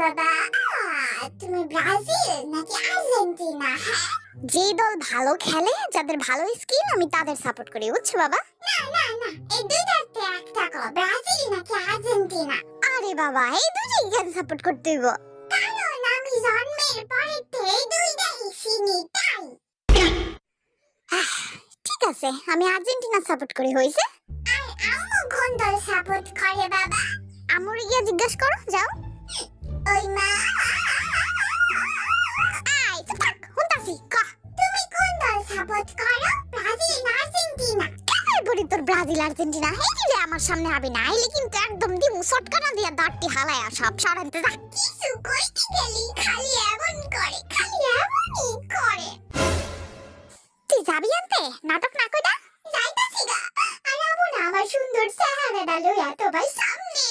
বাবা, তুমি ব্রাজিল নাকি আর্জেন্টিনা? হ্যাঁ, যে দল ভালো খেলে, যাদের ভালো স্কিল, আমি তাদের সাপোর্ট করি, বুঝছো বাবা? না না না, এই দুইটাতে একটা কও, ব্রাজিল নাকি আর্জেন্টিনা? আরে বাবা, এই দুটোই কেন সাপোর্ট করতে হইব? কারণ আমি জন্মের পরের থেকে এই দুইটাই চিনি, তাই। ঠিক আছে, আমি আর্জেন্টিনা সাপোর্ট করি, হইছে? আর আম্মু কোন দল সাপোর্ট করে বাবা? আমুর গিয়া জিজ্ঞাসা করো, যাও। ওই মা, আই চুপ থাক, হুনতাছি, কহ। তুমি কোন দল সাপোর্ট করো, ব্রাজিল না আর্জেন্টিনা? কাই বলি তোর ব্রাজিল আর্জেন্টিনা, হেইলে আমার সামনে হবে না, আইলে কিন্তু একদম দিমু সটকানা দিয়া দাঁতটি হালায়া সব সরাইতে যা। কিছু কইতে গেলেই খালি এমন করে, খালি এমনই করে। তুই যাবি আনতে, নাটক না কইরা? যাইতাছি গা, আর আবু না আমার সুন্দর চেহারাটা লইয়া তো ভাই সামনে।